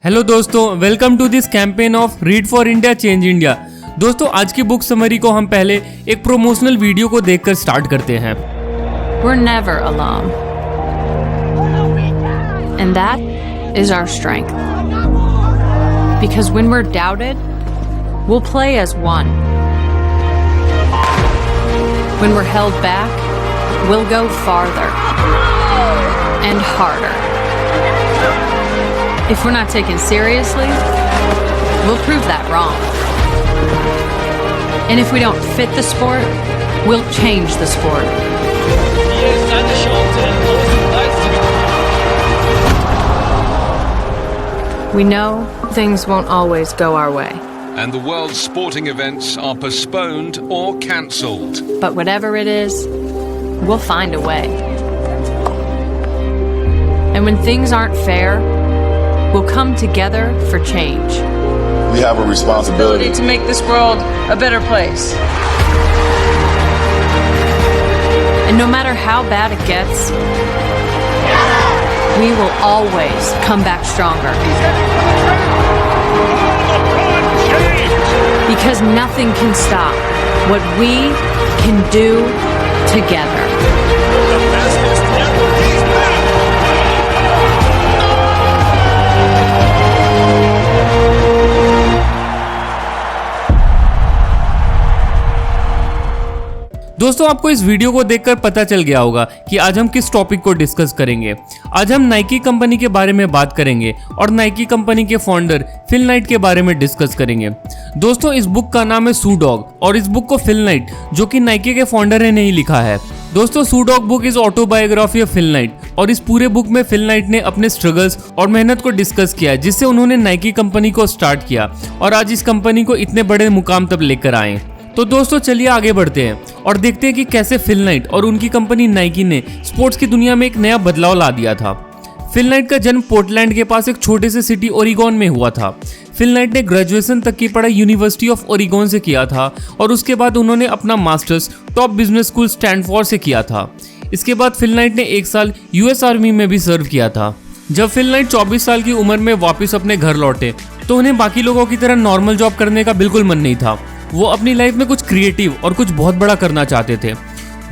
Hello दोस्तों, welcome to this campaign of read for India change India. दोस्तों, आज की बुक समरी को हम पहले एक प्रोमोशनल वीडियो को देखकर स्टार्ट करते हैं। We're never alone. And that is our strength. Because when we're doubted, we'll play as one. When we're held back, we'll go farther and harder. If we're not taken seriously, we'll prove that wrong. And if we don't fit the sport, we'll change the sport. We know things won't always go our way. And the world's sporting events are postponed or cancelled. But whatever it is, we'll find a way. And when things aren't fair, we'll come together for change. We have a responsibility to make this world a better place. And no matter how bad it gets, we will always come back stronger. Because nothing can stop what we can do together. दोस्तों, आपको इस video को देखकर पता चल गया होगा कि आज हम किस टॉपिक को डिस्कस करेंगे। आज हम नाइकी कंपनी के बारे में बात करेंगे और नाइकी कंपनी के फाउंडर फिल नाइट के बारे में डिस्कस करेंगे। दोस्तों, इस बुक का नाम है शू डॉग और इस बुक को फिल नाइट, जो कि नाइकी के फाउंडर ने ही लिखा है। दोस्तों, shoe dog book is autobiography of Phil Knight और इस पूरे बुक में फिल नाइट ने अपने स्ट्रगल्स और मेहनत को डिस्कस किया है, जिससे उन्होंने नाइकी कंपनी को स्टार्ट किया और आज इस कंपनी को इतने बड़े मुकाम तक लेकर आए। तो दोस्तों, चलिए आगे बढ़ते हैं और देखते हैं कि कैसे फिल नाइट और उनकी कंपनी नाइकी ने स्पोर्ट्स की दुनिया में एक नया बदलाव ला दिया था। फिल नाइट का जन्म पोर्टलैंड के पास एक छोटे से सिटी ओरिगोन में हुआ था। फिल नाइट ने ग्रेजुएशन तक की पढ़ाई यूनिवर्सिटी ऑफ ओरिगोन से किया था और उसके बाद उन्होंने अपना masters top business school Stanford से किया था। इसके बाद फिल नाइट ने एक साल यूएस आर्मी में भी सर्व किया था। जब फिल नाइट 24 साल की उम्र में वापस अपने घर लौटे तो उन्हें बाकी लोगों की तरह नॉर्मल जॉब करने का बिल्कुल मन नहीं था। वो अपनी लाइफ में कुछ क्रिएटिव और कुछ बहुत बड़ा करना चाहते थे।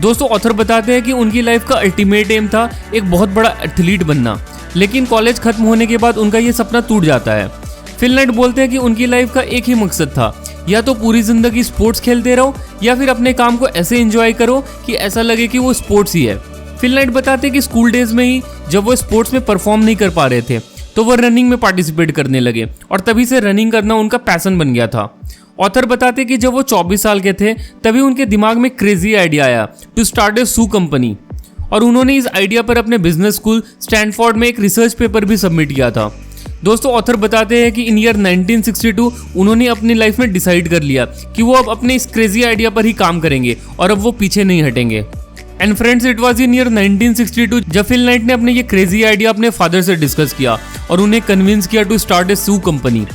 दोस्तों, ऑथर बताते हैं कि उनकी लाइफ का अल्टीमेट एम था एक बहुत बड़ा एथलीट बनना, लेकिन कॉलेज खत्म होने के बाद उनका ये सपना टूट जाता है। फिल नाइट बोलते हैं कि उनकी लाइफ का एक ही मकसद था, या तो पूरी जिंदगी स्पोर्ट्स खेलते रहो या फिर अपने काम को ऐसे एंजॉय करो कि ऐसा लगे कि वो स्पोर्ट्स ही है। फिल नाइट बताते हैं कि स्कूल डेज में ही जब वो स्पोर्ट्स में परफॉर्म नहीं कर पा रहे थे तो वो रनिंग में पार्टिसिपेट करने लगे और तभी से रनिंग करना उनका पैशन बन गया था। ऑथर बताते कि जब वो 24 साल के थे तभी उनके दिमाग में क्रेजी आइडिया आया to start a shoe company और उन्होंने इस आइडिया पर अपने बिजनेस स्कूल स्टैनफोर्ड में एक रिसर्च पेपर भी सबमिट किया था। दोस्तों, ऑथर बताते हैं कि इन ईयर 1962 उन्होंने अपनी लाइफ में डिसाइड कर लिया कि वो अब अपने इस क्रेजी आइडिया पर ही काम करेंगे और अब वो पीछे नहीं हटेंगे। And friends, it was in year 1962 जब फिल नाइट ने अपने ये क्रेजी आइडिया अपने फादर से डिस्कस किया और उन्हें कन्विंस किया to start a shoe company.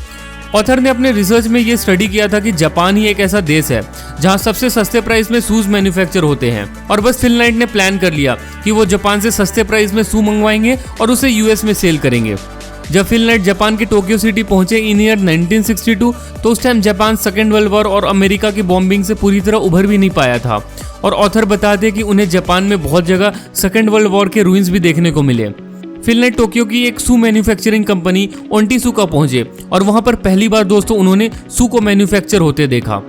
Author ने अपने रिसर्च में ये स्टडी किया था कि जापान ही एक ऐसा देश है जहां सबसे सस्ते प्राइस में शूज मैन्युफैक्चर होते हैं और बस फिल नाइट ने प्लान कर लिया कि वो जापान से सस्ते प्राइस में शू मंगवाएंगे और उसे यूएस में सेल करेंगे। जब फिल नाइट जापान के टोक्यो सिटी पहुंचे इन ईयर 1962 तो उस time Japan second world war और अमेरिका की बॉम्बिंग से पूरी तरह उभर भी नहीं पाया था और ऑथर बताते हैं कि उन्हें जापान में बहुत जगह सेकेंड वर्ल्ड वॉर के रूइंस भी देखने को मिले। फिल नाइट टोक्यो की एक शू मैन्युफैक्चरिंग कंपनी ओंटीसुका पहुंचे और वहां पर पहली बार दोस्तों उन्होंने शू को मैन्युफैक्चर होते देखा।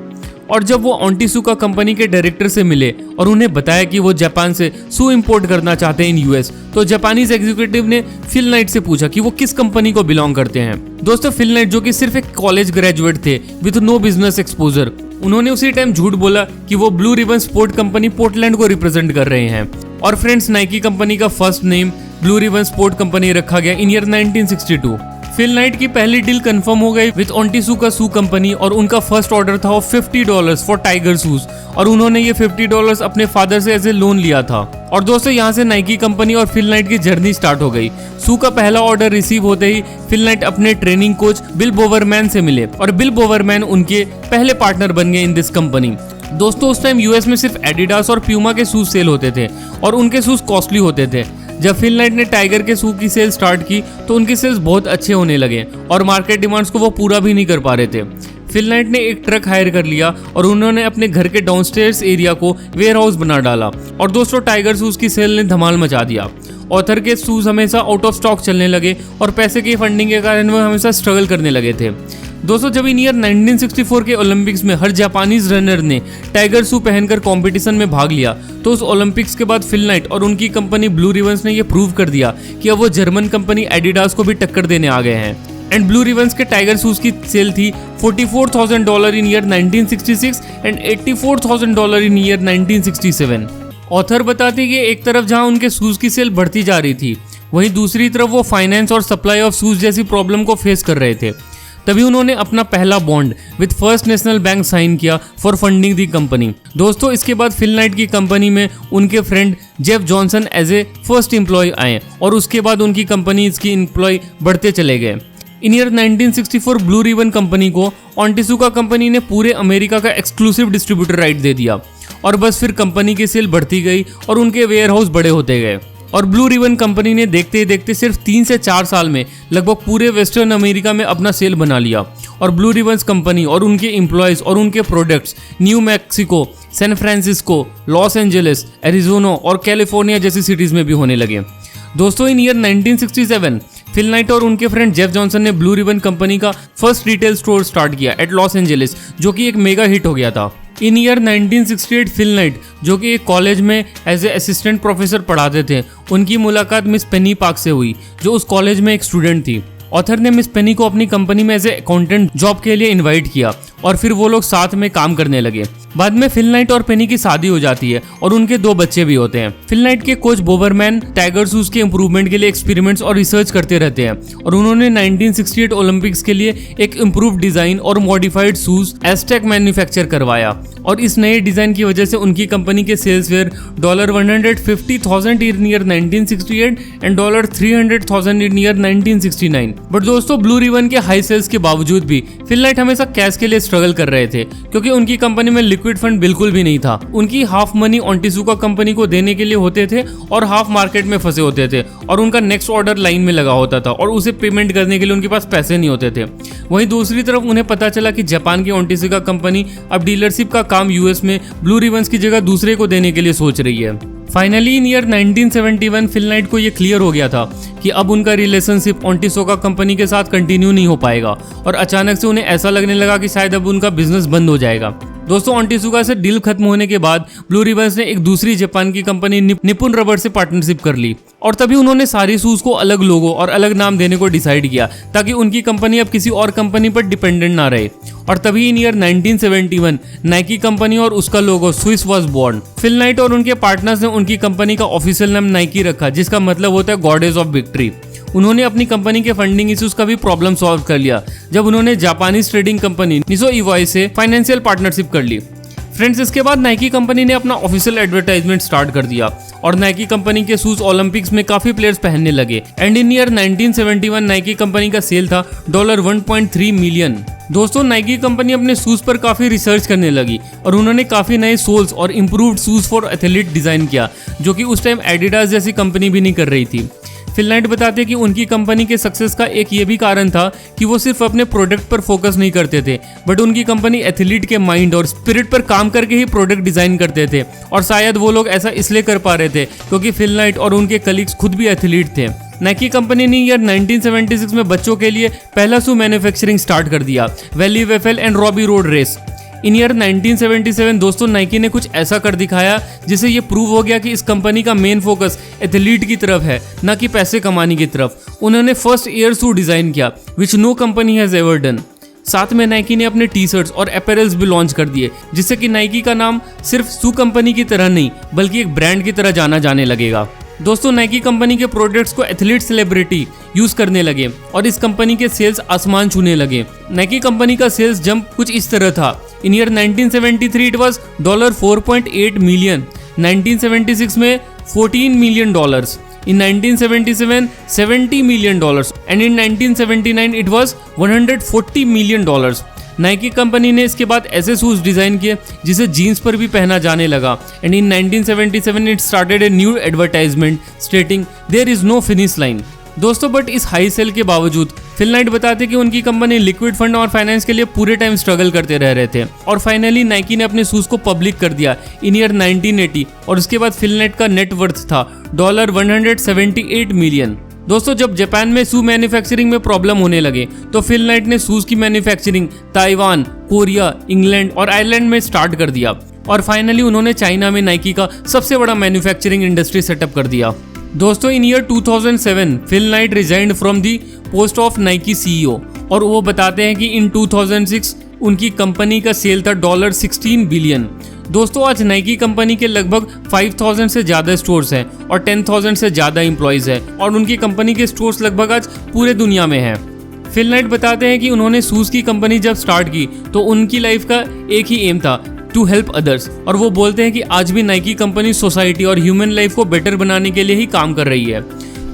और जब वो ओंटीसुका कंपनी के डायरेक्टर से मिले और उन्हें बताया कि वो जापान से शू इंपोर्ट करना चाहते हैं इन यूएस, तो जापानीज एग्जीक्यूटिव ने फिल नाइट से पूछा कि वो किस कंपनी को बिलोंग करते हैं। दोस्तों, फिल नाइट जो कि सिर्फ एक कॉलेज ग्रेजुएट थे विद नो बिजनेस एक्सपोजर, उन्होंने उसी टाइम झूठ बोला कि वो blue ribbon sport company Portland को रिप्रेजेंट कर रहे हैं। और फ्रेंड्स, नाइकी कंपनी का first name blue ribbon sport company रखा गया इन ईयर 1962। फिल नाइट की पहली डील कंफर्म हो गई विद ओंटीसुका शू कंपनी और उनका फर्स्ट ऑर्डर था $50 फॉर टाइगर शूज और उन्होंने ये $50 अपने फादर से एज ए लोन लिया था। और दोस्तों, यहाँ से नाइकी कंपनी और फिल नाइट की जर्नी स्टार्ट हो गई। शू का पहला ऑर्डर रिसीव होते ही फिल नाइट अपने ट्रेनिंग कोच बिल बोवरमैन से मिले और बिल बोवरमैन उनके पहले पार्टनर बन गए इन दिस कंपनी। दोस्तों, उस टाइम यूएस में सिर्फ एडिडास और प्यूमा के शूज सेल होते थे और उनके शूज कॉस्टली होते थे। जब फिल नाइट ने टाइगर के शू की सेल स्टार्ट की तो उनके सेल्स बहुत अच्छे होने लगे और मार्केट डिमांड्स को वो पूरा भी नहीं कर पा रहे थे। फिल नाइट ने एक ट्रक हायर कर लिया और उन्होंने अपने घर के डाउनस्टेयर्स एरिया को वेयर हाउस बना डाला और दोस्तों टाइगर शूज की सेल ने धमाल मचा दिया। ऑथर के शूज हमेशा आउट ऑफ स्टॉक चलने लगे और पैसे की फंडिंग के कारण वो हमेशा स्ट्रगल करने लगे थे। दोस्तों जब इन ईयर 1964 के ओलंपिक्स में हर जापानीज रनर ने टाइगर शू पहनकर कंपटीशन में भाग लिया तो उस ओलंपिक्स के बाद फिल नाइट और उनकी कंपनी ब्लू रिबन्स ने यह प्रूव कर दिया कि अब वो जर्मन कंपनी एडिडास को भी टक्कर देने आ गए हैं। एंड ब्लू रिबन्स के टाइगर शूज की सेल थी $44,000 in year 1966 and $84,000 in year 1967। Author बताते कि एक तरफ जहां उनके शूज की सेल बढ़ती जा रही थी वहीं दूसरी तरफ वो फाइनेंस और सप्लाई ऑफ शूज जैसी प्रॉब्लम को फेस कर रहे थे। तभी उन्होंने अपना पहला bond with first national bank sign किया फॉर फंडिंग दी कंपनी। दोस्तों इसके बाद फिल नाइट की कंपनी में उनके friend Jeff Johnson as a first employ आए और उसके बाद उनकी कंपनी की एम्प्लॉय बढ़ते चले गए। इन ईयर 1964 ब्लू रिबन कंपनी को ऑन्टिसुका कंपनी ने पूरे अमेरिका का एक्सक्लूसिव डिस्ट्रीब्यूटर राइट दे दिया और बस फिर कंपनी की सेल बढ़ती गई और उनके वेयर हाउस बड़े होते गए और ब्लू रिबन कंपनी ने देखते ही देखते सिर्फ 3 से 4 साल में लगभग पूरे वेस्टर्न अमेरिका में अपना सेल बना लिया और ब्लू रिबन्स कंपनी और उनके एम्प्लॉयज़ और उनके products New Mexico, San Francisco, Los Angeles, Arizona और कैलिफोर्निया जैसी सिटीज़ में भी होने लगे। दोस्तों इन ईयर 1967 फिल नाइट और उनके फ्रेंड जेफ जॉनसन ने ब्लू रिबन कंपनी का फर्स्ट रिटेल स्टोर स्टार्ट किया एट लॉस एंजलिस जो कि एक मेगा हिट हो गया था। इन ईयर 1968 फिल नाइट जो कि एक कॉलेज में एज ए असिस्टेंट प्रोफेसर पढ़ाते थे उनकी मुलाकात मिस पेनी पार्क से हुई जो उस कॉलेज में एक स्टूडेंट थी। ऑथर ने मिस पेनी को अपनी कंपनी में एज ए अकाउंटेंट जॉब के लिए इनवाइट किया और फिर वो लोग साथ में काम करने लगे। बाद में फिल नाइट और पेनी की शादी हो जाती है और उनके 2 बच्चे भी होते हैं। फिल नाइट के कोच बोबरमैन टाइगर शूज के इंप्रूवमेंट के लिए एक्सपेरिमेंट्स और रिसर्च करते रहते हैं और उन्होंने 1968 ओलंपिक्स के लिए एक इम्प्रूव डिजाइन और मॉडिफाइड शूज एस्टेक मैन्युफैक्चर करवाया और इस नए डिजाइन की वजह से उनकी कंपनी के sales were $150,000 in year 1968 and $300,000 in year 1969। But दोस्तों ब्लू रिबन के हाई सेल्स के बावजूद भी फिल नाइट हमेशा कैश के लिए स्ट्रगल कर रहे थे क्योंकि उनकी कंपनी में लिक्विड फंड बिल्कुल भी नहीं था। उनकी हाफ मनी ऑन्टिसुका कंपनी को देने के लिए होते थे और हाफ मार्केट में फंसे होते थे और उनका नेक्स्ट ऑर्डर लाइन में लगा होता था और उसे पेमेंट करने के लिए उनके पास पैसे नहीं होते थे। वहीं दूसरी तरफ उन्हें पता चला कि जापान की ऑन्टिसुका कंपनी अब डीलरशिप का काम यूएस में ब्लू रिबन्स की जगह दूसरे को देने के लिए सोच रही है। Finally in year 1971 Phil Knight को ये क्लियर हो गया था कि अब उनका रिलेशनशिप ऑन्टिसुका कंपनी के साथ कंटिन्यू नहीं हो पाएगा और अचानक से उन्हें ऐसा लगने लगा कि शायद अब उनका बिजनेस बंद हो जाएगा। दोस्तों ऑन्टिसुका से डील खत्म होने के बाद ब्लू रिबन्स ने एक दूसरी जापान की कंपनी निपुन रबर से पार्टनरशिप कर ली और तभी उन्होंने सारी शूज को अलग लोगो और अलग नाम देने को डिसाइड किया ताकि उनकी कंपनी अब किसी और कंपनी पर डिपेंडेंट ना रहे। और तभी इन ईयर 1971 नाइकी कंपनी और उसका logo swoosh was born. Phil Knight और उनके पार्टनर्स ने उनकी कंपनी का ऑफिशियल नाम नाइकी रखा जिसका मतलब होता है गॉडेस ऑफ विक्ट्री। उन्होंने अपनी कंपनी के फंडिंग इश्यूज का भी प्रॉब्लम सॉल्व कर लिया जब उन्होंने जापानीज ट्रेडिंग कंपनी निसो इवाई से फाइनेंशियल पार्टनरशिप कर ली। फ्रेंड्स इसके बाद नाइकी कंपनी ने अपना ऑफिशियल एडवर्टाइजमेंट स्टार्ट कर दिया और नाइकी कंपनी के शूज ओलंपिक्स में काफी प्लेयर्स पहनने लगे and in year 1971 Nike company का सेल था $1.3 मिलियन। दोस्तों नाइकी कंपनी अपने शूज पर काफी रिसर्च करने लगी और उन्होंने काफी नए सोल्स और improved shoes for athlete design किया जो कि उस टाइम एडिडास जैसी कंपनी भी नहीं कर रही थी। फिल नाइट बताते कि उनकी कंपनी के सक्सेस का एक ये भी कारण था कि वो सिर्फ अपने प्रोडक्ट पर फोकस नहीं करते थे बट उनकी कंपनी एथलीट के माइंड और स्पिरिट पर काम करके ही प्रोडक्ट डिजाइन करते थे और शायद वो लोग ऐसा इसलिए कर पा रहे थे क्योंकि फिल नाइट और उनके कलीग्स खुद भी एथलीट थे। नाइकी कंपनी ने ईयर 1976 में बच्चों के लिए पहला शू मैन्युफैक्चरिंग स्टार्ट कर दिया, Wally Waffle and Robbie road race. In year 1977 दोस्तों नाइकी ने कुछ ऐसा कर दिखाया जिससे ये प्रूव हो गया कि इस कंपनी का मेन फोकस एथलीट की तरफ है ना कि पैसे कमाने की तरफ। उन्होंने फर्स्ट एयर शू डिजाइन किया which no company has ever done. साथ में नाइकी ने अपने टी शर्ट्स और अपैरल्स भी लॉन्च कर दिए जिससे कि नाइकी का नाम सिर्फ शू कंपनी की तरह नहीं बल्कि एक ब्रांड की तरह जाना जाने लगेगा। दोस्तों नाइकी कंपनी के प्रोडक्ट्स को एथलीट सेलिब्रिटी यूज करने लगे और इस कंपनी के सेल्स आसमान छूने लगे। नाइकी कंपनी का सेल्स जंप कुछ इस तरह था। इन ईयर 1973 इट वाज $4.8 मिलियन, 1976 में $14 million, in 1977 $70 million and in 1979 it was $140 million। Nike company ने इसके बाद ऐसे शूज डिजाइन किए जिसे जीन्स पर भी पहना जाने लगा and in 1977 it started a new advertisement stating there is no finish line. दोस्तों बट इस हाई सेल के बावजूद फिल नाइट बताते कि उनकी कंपनी लिक्विड फंड और फाइनेंस के लिए पूरे टाइम स्ट्रगल करते रह रहे थे और फाइनली नाइकी ने अपने शूज को पब्लिक कर दिया इन ईयर 1980 और उसके बाद फिल नाइट का नेट वर्थ था $178 मिलियन। दोस्तों जब जापान में शू मैन्युफैक्चरिंग में प्रॉब्लम होने लगे तो फिल नाइट ने शूज की मैन्युफैक्चरिंग ताइवान, कोरिया, इंग्लैंड और आयरलैंड में स्टार्ट कर दिया और फाइनली उन्होंने चाइना में नाइकी का सबसे बड़ा मैन्युफैक्चरिंग इंडस्ट्री सेटअप कर दिया। दोस्तों in year 2007 Phil Knight resigned from the post of Nike CEO और वो बताते हैं कि इन 2006 उनकी कंपनी का सेल था $16 बिलियन। दोस्तों आज नाइकी कंपनी के लगभग 5000 से ज़्यादा स्टोर्स हैं और 10,000 से ज़्यादा एम्प्लॉयज़ हैं और उनकी कंपनी के स्टोर्स लगभग आज पूरे दुनिया में हैं। फिल नाइट बताते हैं कि उन्होंने शूज़ की कंपनी जब स्टार्ट की तो उनकी लाइफ का एक ही एम था, टू हेल्प अदर्स, और वो बोलते हैं कि आज भी नाइकी कंपनी सोसाइटी और ह्यूमन लाइफ को बेटर बनाने के लिए ही काम कर रही है।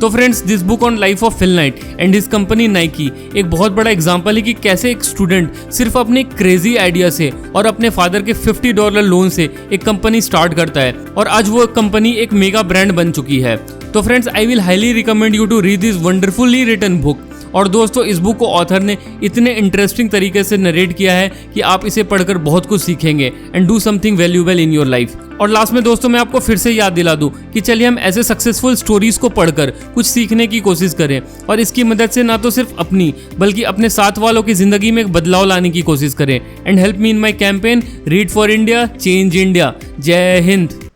तो friends this book on life of Phil night and his company Nike एक बहुत बड़ा एग्जांपल है कि कैसे एक स्टूडेंट सिर्फ अपने क्रेजी आइडिया से और अपने फादर के $50 लोन से एक कंपनी स्टार्ट करता है और आज वो कंपनी एक मेगा ब्रांड बन चुकी है। तो friends I will highly recommend you to read this wonderfully written book. और दोस्तों इस बुक को ऑथर ने इतने इंटरेस्टिंग तरीके से नरेट किया है कि आप इसे पढ़कर बहुत कुछ सीखेंगे and do something valuable in your life. और लास्ट में दोस्तों मैं आपको फिर से याद दिला दूं कि चलिए हम ऐसे सक्सेसफुल स्टोरीज को पढ़कर कुछ सीखने की कोशिश करें और इसकी मदद से ना तो सिर्फ अपनी बल्कि अपने साथ वालों की जिंदगी में एक बदलाव लाने की कोशिश करें। And help me in my campaign read for India change India. जय हिंद।